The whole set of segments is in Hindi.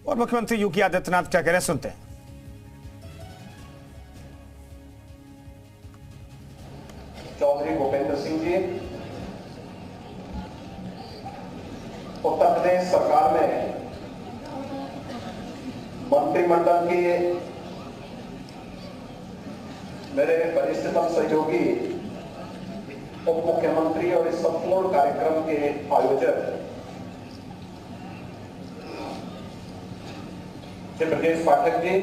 और मुख्यमंत्री योगी आदित्यनाथ क्या कह रहे हैं, सुनते हैं। चौधरी भूपेंद्र सिंह जी, उत्तर प्रदेश सरकार में मंत्रिमंडल के मेरे वरिष्ठतम सहयोगी उप मुख्यमंत्री और इस संपूर्ण कार्यक्रम के आयोजक श्री ब्रजेश पाठक जी,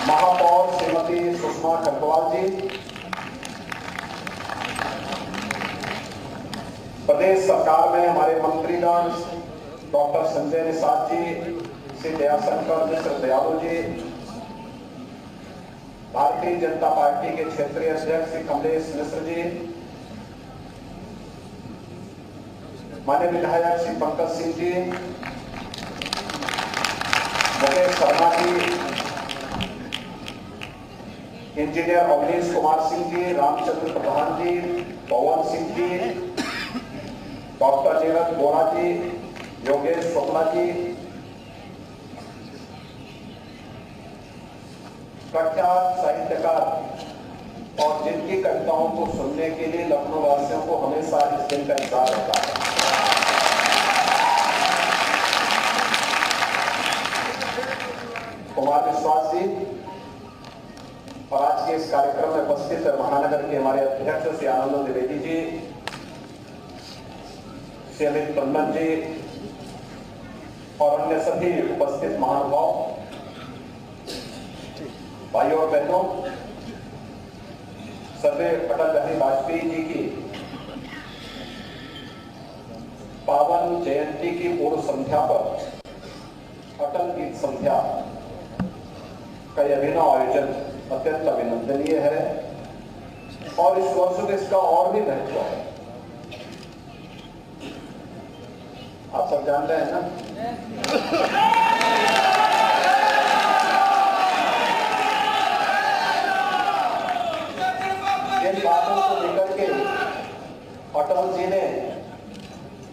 महापौर श्रीमती सुषमा खंडवाल जी, प्रदेश सरकार में हमारे मंत्रीगण डॉक्टर संजय निषाद जी, श्री दयाशंकर मिश्र दयालु जी, भारतीय जनता पार्टी के क्षेत्रीय अध्यक्ष श्री कमलेश मिश्र जी, माननीय विधायक श्री पंकज सिंह जी, मुकेश शर्मा जी, इंजीनियर अवनीश कुमार सिंह जी, रामचंद्र प्रधान जी, पवन सिंह जी, डॉक्टर नीरज बोरा जी, योगेश शुक्ला जी, प्रख्यात साहित्यकार और जिनकी कविताओं को सुनने के लिए लखनऊ वासियों को हमेशा इस दिन का इंतजार रहता है। कुमार विश्वास जी और आज के इस कार्यक्रम में उपस्थित महानगर के हमारे अध्यक्ष श्री आनंद द्विवेदी जी, श्री अमित टंडन जी और अन्य सभी उपस्थित महानुभाव, भाइयों और बहनों, सरदार अटल बिहारी वाजपेयी जी की पावन जयंती की पूर्व संध्या पर अटल गीत संध्या का यह अभिनव आयोजन अत्यंत अभिनंदनीय है और इस वर्ष में इसका और भी महत्व है। आप सब जानते हैं ना, इन बातों को लेकर के अटल जी ने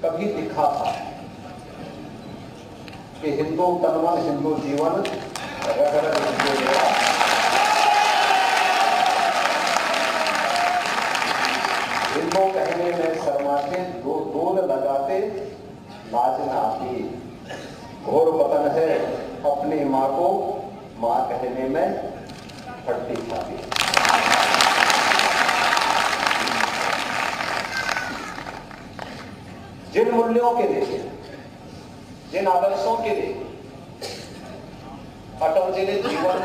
कभी लिखा था कि हिंदू तन मन हिंदू जीवन रग रग हिंदू मेरा। हिंदू कहने में शर्मा के दो दूध लगाते लाज न आती, घोर वतन है अपनी माँ को माँ कहने में फटती खाती। जिन मूल्यों के लिए, जिन आदर्शों के लिए अटल जी ने जीवन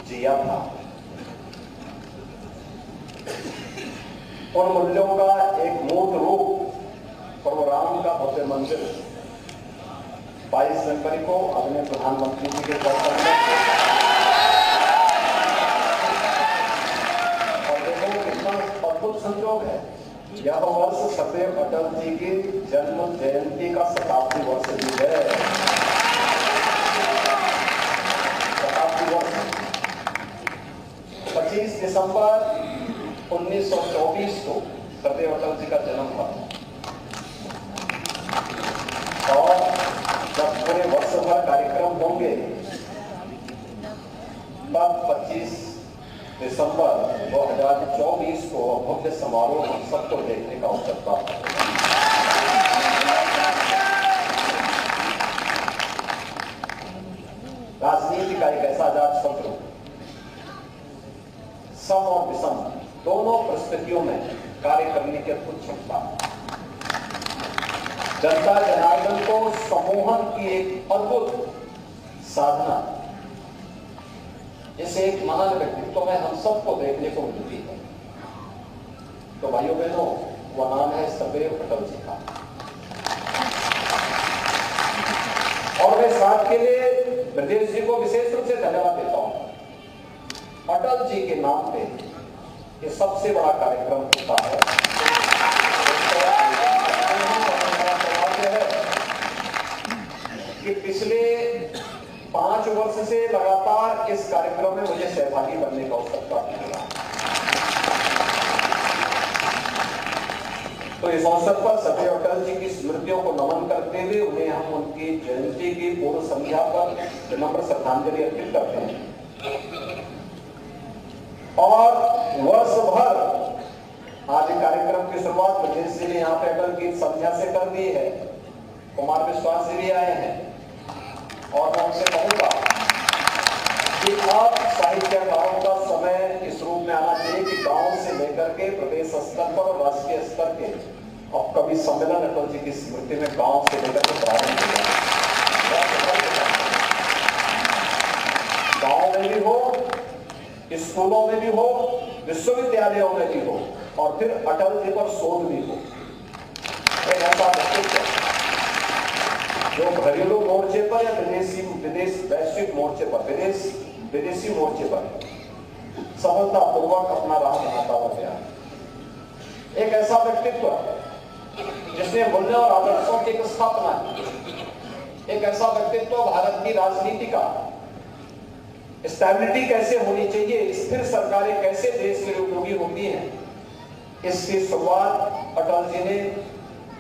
जिया था, उन मूल्यों का एक मूर्त रूप प्रभु राम का भव्य मंदिर 22 जनवरी को अपने प्रधानमंत्री जी के दर्शन में, और देखो कितना अद्भुत संयोग है, यह वर्ष सदैव अटल जी की जन्म जयंती का शताब्दी वर्ष भी है। शताब्दी वर्ष 25 दिसंबर 1924 को सदैव अटल जी का जन्म था और जब पूरे वर्ष भर कार्यक्रम होंगे तब 25 दिसंबर 2024 को भव्य समारोह हम सबको देखने का अवसर प्राप्त होगा। राजनीति का एक ऐसा आजाद सत्र सम और विषम दोनों परिस्थितियों में कार्य करने की अद्भुत क्षमता, जनता जनार्दन को सम्मोहन की एक अद्भुत साधना, इसे एक महान व्यक्तित्व में हम सबको देखने को मिलती है। तो भाइयों बहनों, वह नाम है सदैव अटल जी का। और मैं साथ के लिए ब्रजेश जी को विशेष रूप से धन्यवाद देता हूं। अटल जी के नाम पे ये सबसे बड़ा कार्यक्रम होता है कि पिछले 5 वर्ष से लगातार इस कार्यक्रम में मुझे सहभागी बनने का अवसर प्राप्त हुआ। तो तो इस अवसर पर सभी अटल जी की स्मृतियों को नमन करते हुए उन्हें हम उनकी जयंती की पूर्व संध्या पर विनम्र श्रद्धांजलि अर्पित करते हैं। और वर्ष भर आज कार्यक्रम की शुरुआत ब्रजेश जी ने यहाँ पे अटल गीत संध्या से कर दी है। कुमार विश्वास जी भी आए हैं और मैं उनसे कहूंगा कि अब साहित्यकारों का समय इस रूप में आना चाहिए कि गांव से लेकर के प्रदेश स्तर पर और राष्ट्रीय स्तर के अब कभी सम्मेलन अटल जी की स्मृति में गांव से लेकर के प्रारंभ हुआ, गांव में भी हो, स्कूलों में भी हो, विश्वविद्यालयों में भी हो और फिर अटल जी पर शोध भी हो। एक ऐसा व्यक्तित्व जो घरेलू मोर्चे पर या वैश्विक मोर्चे पर, विदेशी मोर्चे पर सफलतापूर्वक अपना राह बनाता हुआ गया। एक ऐसा व्यक्तित्व जिसने मूल्य और आदर्शों की एक स्थापना की। एक ऐसा व्यक्तित्व भारत की राजनीति का स्टेबिलिटी कैसे होनी चाहिए, स्थिर सरकारें कैसे देश के लिए उपयोगी होती हैं, इसकी शुरुआत अटल जी ने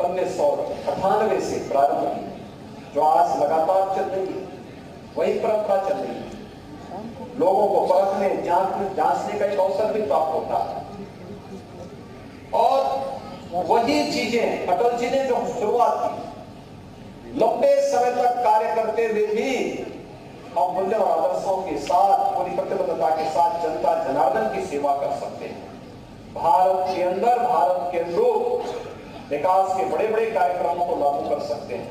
1998 से प्रारंभ की, जो आज लगातार चल रही है। वही परंपरा चल रही है। लोगों को परखने, जांचने का एक अवसर भी प्राप्त होता है और वही चीजें अटल जी ने जो शुरुआत की, लंबे समय तक कार्य करते हुए भी हम मूल्य और आदर्शों के साथ, पूरी प्रतिबद्धता के साथ जनता जनार्दन की सेवा कर सकते हैं। भारत के अंदर, भारत के अनुरूप विकास के बड़े बड़े कार्यक्रमों को लागू कर सकते हैं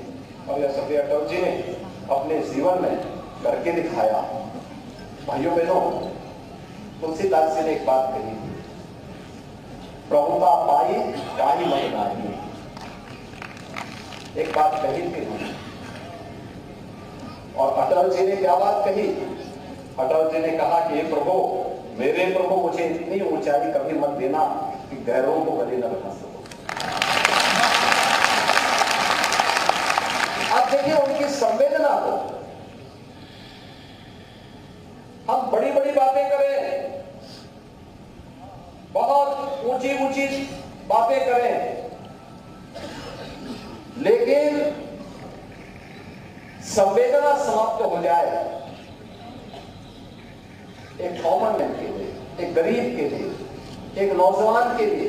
और यह सभी अटल जी ने अपने जीवन में करके दिखाया। भाइयों बहनों, तुलसीदास जी ने एक बात कही, प्रभुता पाई काई मत नाही। एक बात कही थी और अटल जी ने क्या बात कही? अटल जी ने कहा कि प्रभु, मेरे प्रभु, मुझे इतनी ऊंचाई कभी मत देना कि गैरों को गले न लगा सको। आप देखिए उनकी संवेदना को। हम बड़ी बड़ी बातें करें, बहुत ऊंची ऊंची बातें करें, लेकिन संवेदना समाप्त हो जाए एक कॉमन मैन के लिए, एक गरीब के लिए, एक नौजवान के लिए,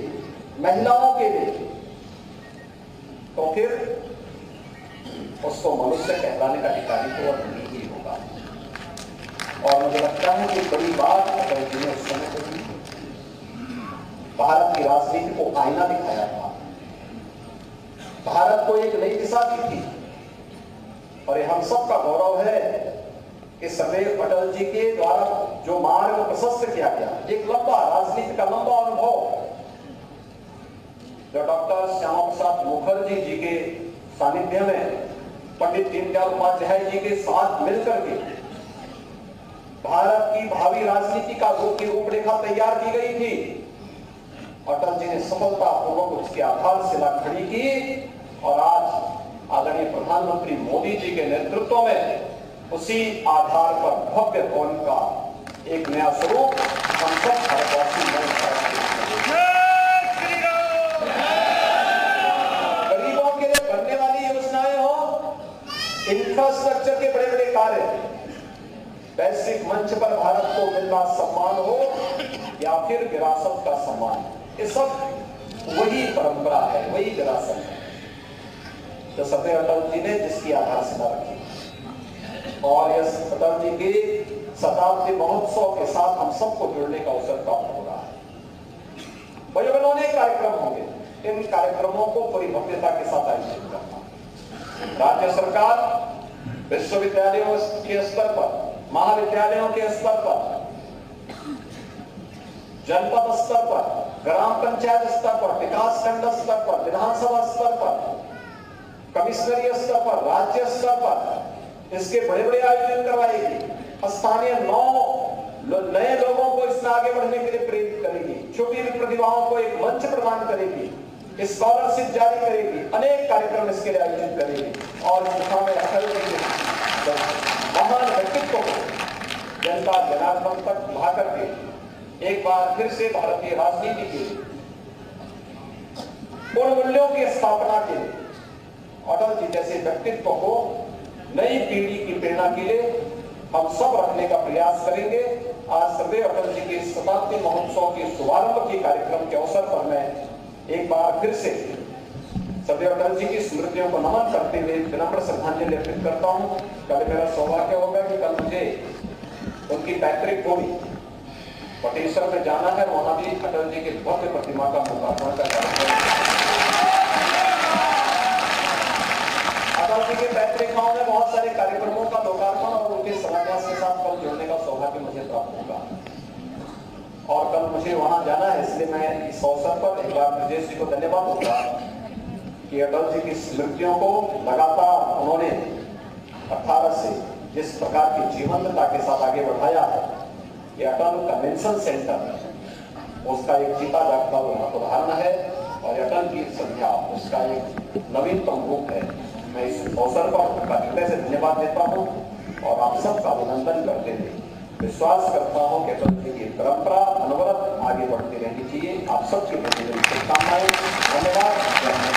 महिलाओं के लिए, तो फिर उसको मनुष्य कहलाने का अधिकारी तो और नहीं ही होगा। और मुझे लगता है कि बड़ी बात अटल जी ने उस समय कही, भारत की राजनीति को आईना दिखाया था, भारत को एक नई दिशा दी थी। और ये हम सबका गौरव है कि सरदेव अटल जी के द्वारा जो मार्ग प्रशस्त किया गया, एक लंबा राजनीति का लंबा अनुभव जो डॉक्टर श्यामा प्रसाद मुखर्जी जी के सानिध्य में पंडित दीनदयाल उपाध्याय जी के साथ मिलकर के भारत की भावी राजनीति का रूपरेखा तैयार की गई थी। अटल जी ने सफलतापूर्वक उसकी आधारशिला खड़ी की और आज आदरणीय प्रधानमंत्री मोदी जी के नेतृत्व में उसी आधार पर भव्य कौन का एक नया स्वरूप हम सब भारतवासी गरीबों के लिए करने वाली योजनाएं हो, इंफ्रास्ट्रक्चर के बड़े बड़े कार्य, वैश्विक मंच पर भारत को मिल रहा सम्मान हो या फिर विरासत का सम्मान, ये सब वही परंपरा है, वही विरासत है जो सरदेव अटल जी ने जिसकी आधारशिला रखी। और इस अटल जी के शताब्दी महोत्सव के साथ हम सबको जुड़ने का अवसर प्राप्त हो रहा है। भाइयों बहनों, अनेक कार्यक्रम होंगे, इन कार्यक्रमों को पूरी भव्यता के साथ आयोजित करना। राज्य सरकार विश्वविद्यालयों के स्तर पर, महाविद्यालयों के स्तर पर, जनपद स्तर पर, ग्राम पंचायत स्तर पर, विकास खंड स्तर पर, विधानसभा स्तर पर, कमिश्नरीय स्तर पर, राज्य स्तर पर इसके बड़े बड़े आयोजन करवाएगी। स्थानीय नए लोगों को इसमें आगे बढ़ने के लिए प्रेरित करेगी, छुपी हुई प्रतिभाओं को एक मंच प्रदान करेगी, स्कॉलरशिप जारी करेगी, अनेक कार्यक्रम इसके लिए आयोजित करेगी। और इस दिशा में अटल जी के महान व्यक्तित्व को जनता जनार्दन तक ला करके एक बार फिर से भारतीय राजनीति के उन मूल्यों की स्थापना के लिए, अटल जी जैसे व्यक्तित्व को नई पीढ़ी की प्रेरणा के लिए हम सब रखने का प्रयास करेंगे। आज सदैव अटल जी के शताब्दी महोत्सव के शुभारंभ के कार्यक्रम के अवसर पर मैं एक बार फिर से सदैव अटल जी की स्मृतियों को नमन करते हुए विनम्र श्रद्धांजलि अर्पित करता हूं। कल मेरा सौभाग्य होगा कि कल मुझे उनकी पैतृक भूमि पटेश्वर में जाना है, वहां भी अटल जी की भव्य प्रतिमा का लोकार्पण का कार्यक्रम। अटल जी के पैतृक गांव में बहुत सारे कार्यक्रमों का लोकार्पण और उनके शिलान्यास के साथ कल जुड़ने का सौभाग्य मुझे प्राप्त होगा और कल मुझे वहां जाना है। इसलिए मैं इस अवसर पर एक बार ब्रजेश जी को धन्यवाद दूंगा कि अटल जी की स्मृतियों को लगातार उन्होंने 18 से जिस प्रकार की जीवंतता के साथ आगे बढ़ाया है, ये अटल कन्वेंशन सेंटर उसका एक जीता जागता हुआ उदाहरण है और अटल की संध्या उसका एक नवीनतम रूप है। मैं इस अवसर पर हृदय से धन्यवाद देता हूँ और आप सबका अभिनंदन करते हुए विश्वास करता हूँ कि अटल जी की परंपरा अनवरत आगे बढ़ती रहनी चाहिए। आप सबके प्रति मेरी शुभकामनाएं। धन्यवाद।